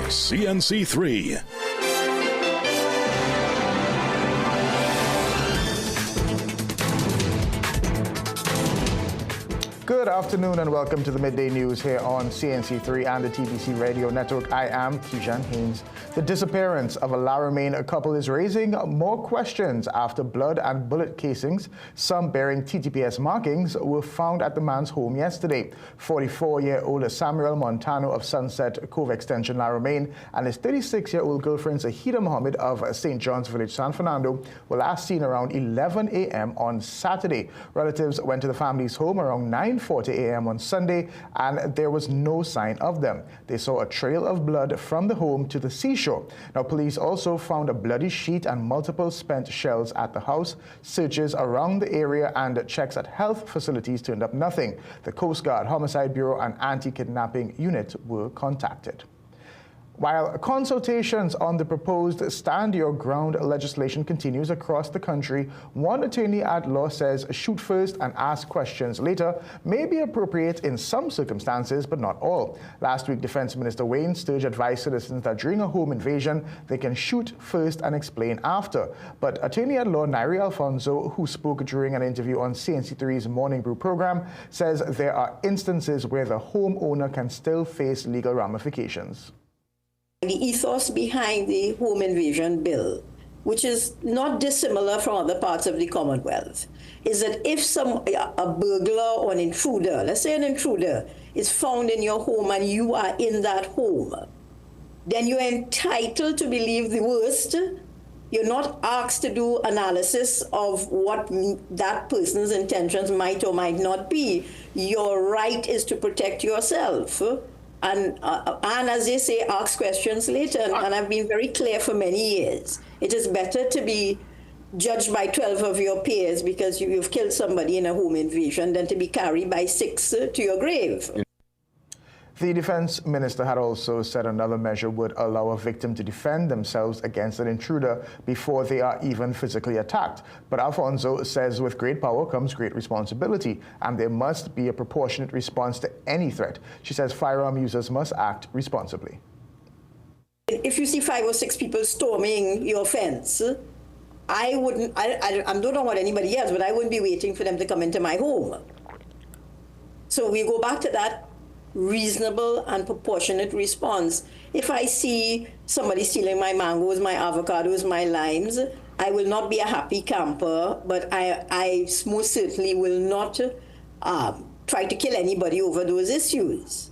CNC3. Good afternoon and welcome to the Midday News here on CNC3 and the TBC Radio Network. I am Tijan Haynes. The disappearance of a Laramine couple is raising more questions after blood and bullet casings, some bearing TTPS markings, were found at the man's home yesterday. 44-year-old Samuel Montano of Sunset Cove Extension, Laramine, and his 36-year-old girlfriend Zahida Mohammed of St. John's Village, San Fernando, were last seen around 11 a.m. on Saturday. Relatives went to the family's home around 9:40 a.m. on Sunday, and there was no sign of them. They saw a trail of blood from the home to the seashore. Now, police also found a bloody sheet and multiple spent shells at the house. Searches around the area and checks at health facilities turned up nothing. The Coast Guard, Homicide Bureau, and Anti-Kidnapping Unit were contacted. While consultations on the proposed Stand Your Ground legislation continues across the country, one attorney at law says shoot first and ask questions later may be appropriate in some circumstances, but not all. Last week, Defense Minister Wayne Sturge advised citizens that during a home invasion, they can shoot first and explain after. But attorney at law Nairi Alfonso, who spoke during an interview on CNC3's Morning Brew program, says there are instances where the homeowner can still face legal ramifications. The ethos behind the home invasion bill, which is not dissimilar from other parts of the Commonwealth, is that if a burglar or an intruder, let's say an intruder, is found in your home and you are in that home, then you're entitled to believe the worst. You're not asked to do analysis of what that person's intentions might or might not be. Your right is to protect yourself. And as they say, ask questions later. And I've been very clear for many years. It is better to be judged by 12 of your peers because you've killed somebody in a home invasion than to be carried by 6 to your grave. The defense minister had also said another measure would allow a victim to defend themselves against an intruder before they are even physically attacked. But Alfonso says with great power comes great responsibility, and there must be a proportionate response to any threat. She says firearm users must act responsibly. If you see 5 or 6 people storming your fence, I don't know about anybody else, but I wouldn't be waiting for them to come into my home. So we go back to that reasonable and proportionate response. If I see somebody stealing my mangoes, my avocados, my limes, I will not be a happy camper, but I most certainly will not try to kill anybody over those issues.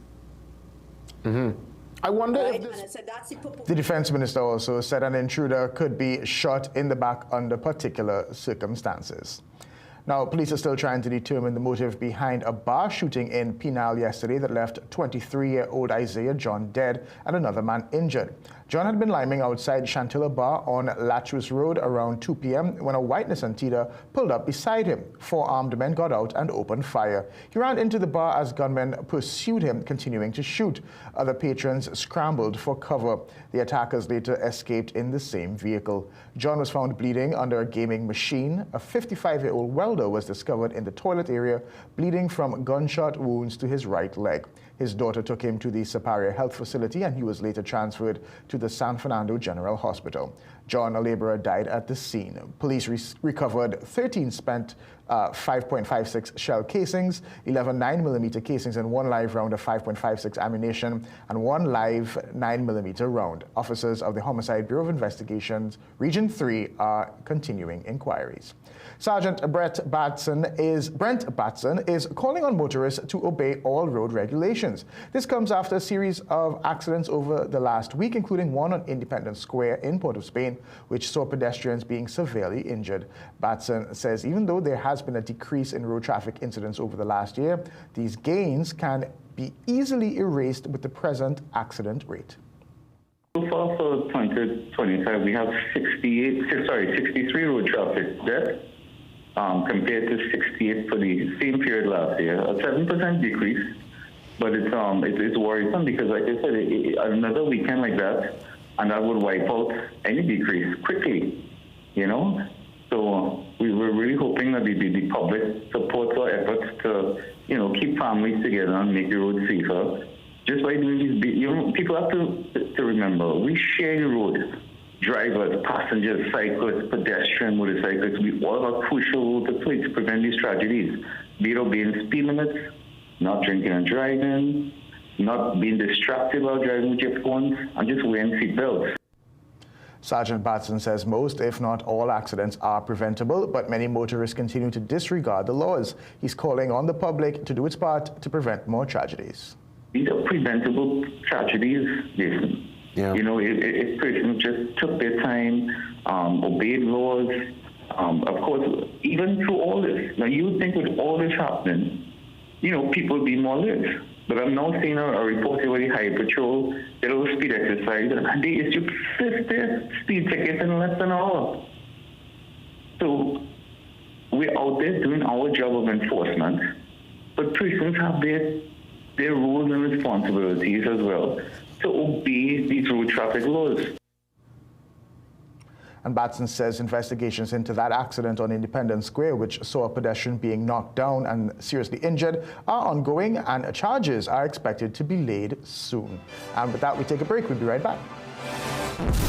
Mm-hmm. I wonder if the defense minister also said an intruder could be shot in the back under particular circumstances. Now, police are still trying to determine the motive behind a bar shooting in Penal yesterday that left 23-year-old Isaiah John dead and another man injured. John had been liming outside Chantilla Bar on Latchus Road around 2 p.m. when a white Nissan Tida pulled up beside him. 4 armed men got out and opened fire. He ran into the bar as gunmen pursued him, continuing to shoot. Other patrons scrambled for cover. The attackers later escaped in the same vehicle. John was found bleeding under a gaming machine. A 55-year-old welder was discovered in the toilet area, bleeding from gunshot wounds to his right leg. His daughter took him to the Siparia Health Facility, and he was later transferred to the San Fernando General Hospital. John, a laborer, died at the scene. Police recovered 13 spent 5.56 shell casings, 11 9mm casings, and 1 live round of 5.56 ammunition, and 1 live 9mm round. Officers of the Homicide Bureau of Investigations, Region 3, are continuing inquiries. Sergeant Brent Batson is calling on motorists to obey all road regulations. This comes after a series of accidents over the last week, including one on Independence Square in Port of Spain, which saw pedestrians being severely injured. Batson says even though there has been a decrease in road traffic incidents over the last year, these gains can be easily erased with the present accident rate. So far for 2025, we have 63 road traffic deaths compared to 68 for the same period last year, a 7% decrease. But it's worrisome because, like I said, another weekend like that, and that would wipe out any decrease quickly, you know? So we were really hoping that the public supports our efforts to, keep families together and make the roads safer. Just by doing these, people have to remember, we share the road. Drivers, passengers, cyclists, pedestrians, motorcyclists, we all have a crucial role to play to prevent these tragedies. Be it obeying speed limits, not drinking and driving, not being distracted while driving with your phones, and just wearing seatbelts. Sergeant Batson says most, if not all, accidents are preventable, but many motorists continue to disregard the laws. He's calling on the public to do its part to prevent more tragedies. These are preventable tragedies, Jason. Yeah. You know, if persons just took their time, obeyed laws, of course, even through all this. Now, you would think with all this happening, you know, people would be more alert. But I'm now seeing a report here where the Highway Patrol did a little speed exercise, and they issued 50 speed tickets in less than an hour. So we're out there doing our job of enforcement, but persons have their roles and responsibilities as well to obey these road traffic laws. And Batson says investigations into that accident on Independence Square, which saw a pedestrian being knocked down and seriously injured, are ongoing, and charges are expected to be laid soon. And with that, we take a break. We'll be right back.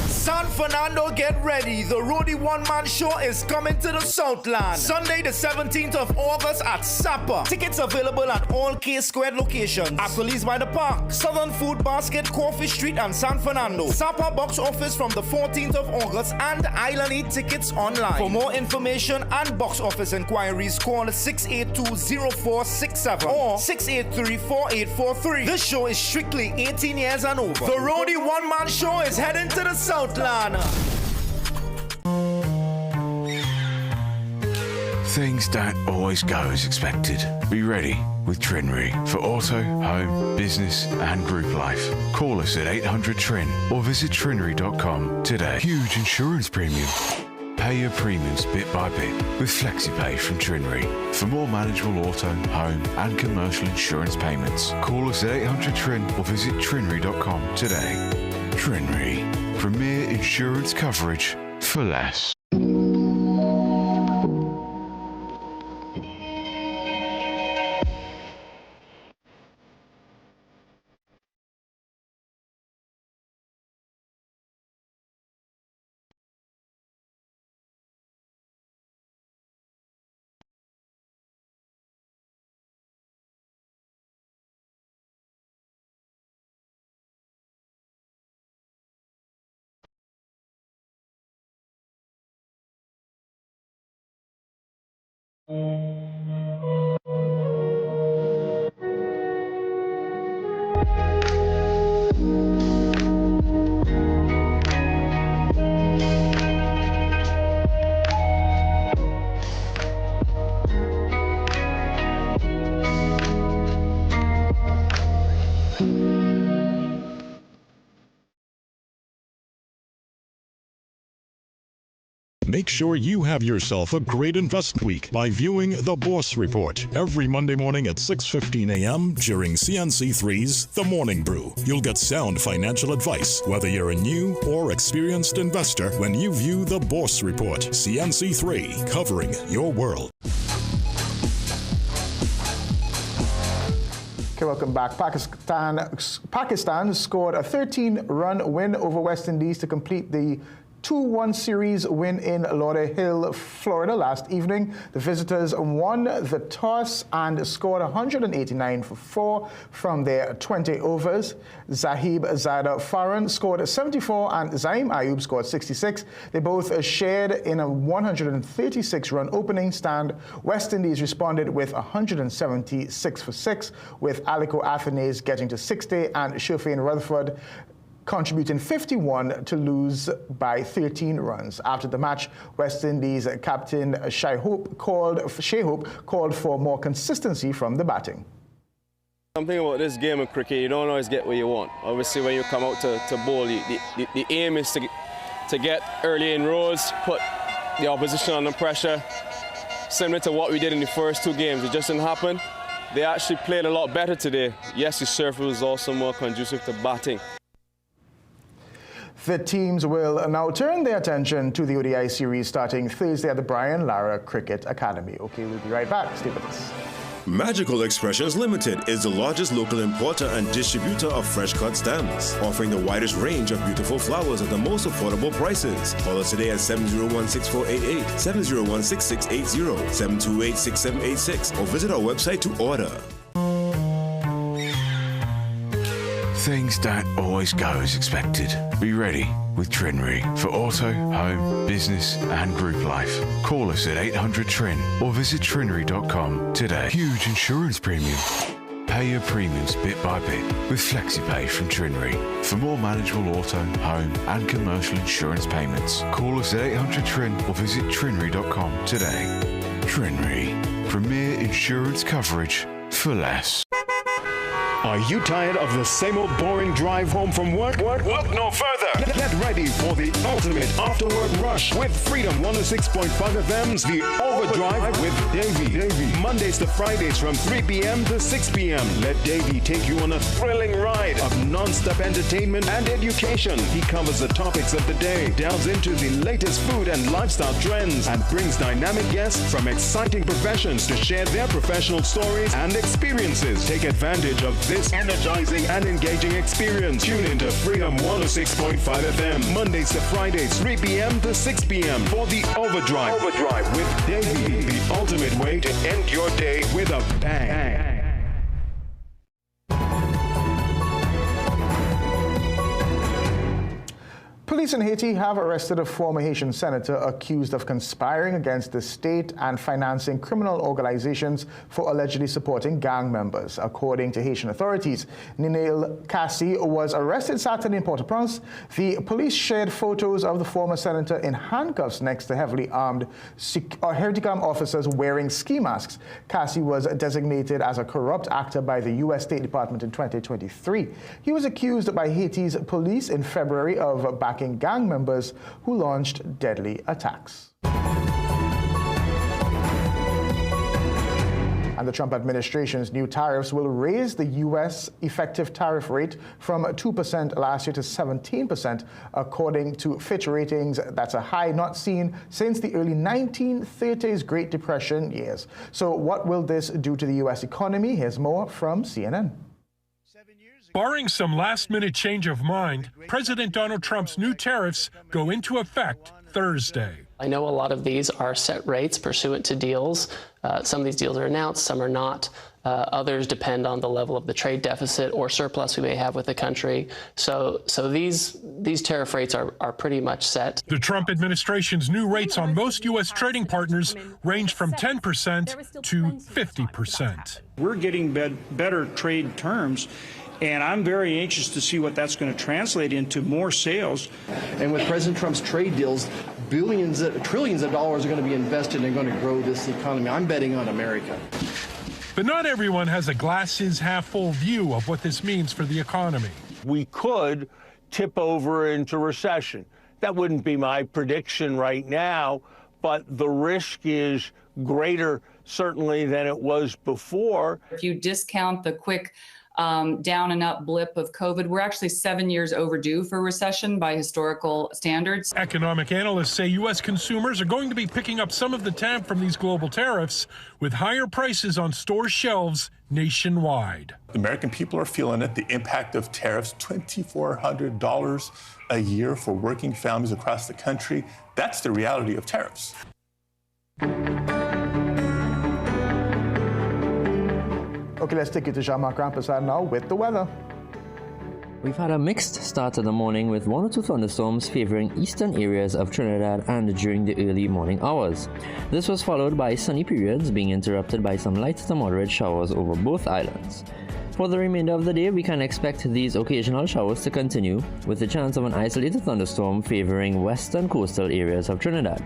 San Fernando, get ready. The Roadie one-man show is coming to the Southland. Sunday, the 17th of August at Sapa. Tickets available at all K-Squared locations. Applebee's by the Park, Southern Food Basket, Coffee Street, and San Fernando. Sapa box office from the 14th of August, and Island 8 tickets online. For more information and box office inquiries, call 682-0467 or 683-4843. This show is strictly 18 years and over. The Roadie one-man show is heading to the Southland. Things don't always go as expected. Be ready with Trinry for auto, home, business and group life. Call us at 800-TRIN or visit trinry.com today. Huge insurance premium. Pay your premiums bit by bit with FlexiPay from Trinry. For more manageable auto, home and commercial insurance payments, call us at 800-TRIN or visit trinry.com today. Trinry, premier insurance coverage for less. Make sure you have yourself a great investment week by viewing The Boss Report every Monday morning at 6:15 a.m. during CNC3's The Morning Brew. You'll get sound financial advice, whether you're a new or experienced investor, when you view The Boss Report. CNC3, covering your world. Okay, welcome back. Pakistan scored a 13-run win over West Indies to complete the 2-1 series win in Lauderhill, Florida last evening. The visitors won the toss and scored 189 for 4 from their 20 overs. Zahib Zada Farhan scored 74 and Zaim Ayub scored 66. They both shared in a 136-run opening stand. West Indies responded with 176 for 6, with Aliko Athanaze getting to 60 and Shofane Rutherford contributing 51 to lose by 13 runs. After the match, West Indies captain Shai Hope called for more consistency from the batting. Something about this game of cricket, you don't always get what you want. Obviously, when you come out to bowl, the aim is to get early in rows, put the opposition under pressure, similar to what we did in the first 2 games. It just didn't happen. They actually played a lot better today. Yes, the surface was also more conducive to batting. The teams will now turn their attention to the ODI series starting Thursday at the Brian Lara Cricket Academy. Okay, we'll be right back. Stay with us. Magical Expressions Limited is the largest local importer and distributor of fresh cut stems, offering the widest range of beautiful flowers at the most affordable prices. Call us today at 701-6488, 701-6680, 728-6786, or visit our website to order. Things don't always go as expected. Be ready with Trinry for auto, home, business and group life. Call us at 800-TRIN or visit trinry.com today. Huge insurance premium. Pay your premiums bit by bit with FlexiPay from Trinry. For more manageable auto, home and commercial insurance payments, call us at 800-TRIN or visit trinry.com today. Trinry. Premier insurance coverage for less. Are you tired of the same old boring drive home from work? Look no further. Get ready for the ultimate after-work rush with Freedom 106.5 FM's The Overdrive with Davey. Mondays to Fridays from 3 p.m. to 6 p.m. Let Davey take you on a thrilling ride of non-stop entertainment and education. He covers the topics of the day, delves into the latest food and lifestyle trends, and brings dynamic guests from exciting professions to share their professional stories and experiences. Take advantage of this energizing and engaging experience. Tune into Freedom 106.5 FM, Mondays to Fridays, 3 p.m. to 6 p.m. for The Overdrive with Davey, the ultimate way to end your day with a bang. Police in Haiti have arrested a former Haitian senator accused of conspiring against the state and financing criminal organizations for allegedly supporting gang members. According to Haitian authorities, Ninel Cassie was arrested Saturday in Port-au-Prince. The police shared photos of the former senator in handcuffs next to heavily armed Herticam officers wearing ski masks. Cassie was designated as a corrupt actor by the U.S. State Department in 2023. He was accused by Haiti's police in February of backing gang members who launched deadly attacks. And the Trump administration's new tariffs will raise the U.S. effective tariff rate from 2% last year to 17%, according to Fitch Ratings. That's a high not seen since the early 1930s Great Depression years. So what will this do to the U.S. economy? Here's more from CNN. Barring some last-minute change of mind, President Donald Trump's new tariffs go into effect Thursday. I know a lot of these are set rates pursuant to deals. Some of these deals are announced, some are not. Others depend on the level of the trade deficit or surplus we may have with the country. So these tariff rates are pretty much set. The Trump administration's new rates on most U.S. trading partners range from 10% to 50%. We're getting better trade terms, and I'm very anxious to see what that's going to translate into more sales. And with President Trump's trade deals, trillions of dollars are going to be invested and going to grow this economy. I'm betting on America. But not everyone has a glass-is-half-full view of what this means for the economy. We could tip over into recession. That wouldn't be my prediction right now, but the risk is greater, certainly, than it was before. If you discount the quick down and up blip of COVID, we're actually 7 years overdue for recession by historical standards. Economic analysts say U.S. consumers are going to be picking up some of the tab from these global tariffs with higher prices on store shelves nationwide. The American people are feeling it. The impact of tariffs, $2,400 a year for working families across the country. That's the reality of tariffs. Okay, let's take you to Jean-Marc Rampersad now with the weather. We've had a mixed start to the morning with 1 or 2 thunderstorms favoring eastern areas of Trinidad and during the early morning hours. This was followed by sunny periods being interrupted by some light to moderate showers over both islands. For the remainder of the day, we can expect these occasional showers to continue, with the chance of an isolated thunderstorm favoring western coastal areas of Trinidad.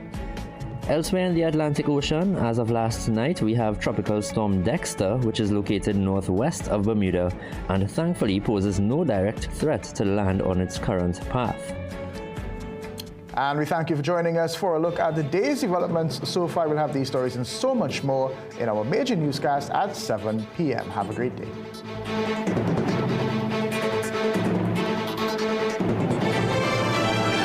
Elsewhere in the Atlantic Ocean, as of last night, we have Tropical Storm Dexter, which is located northwest of Bermuda and thankfully poses no direct threat to land on its current path. And we thank you for joining us for a look at the day's developments so far. We'll have these stories and so much more in our major newscast at 7 p.m. Have a great day.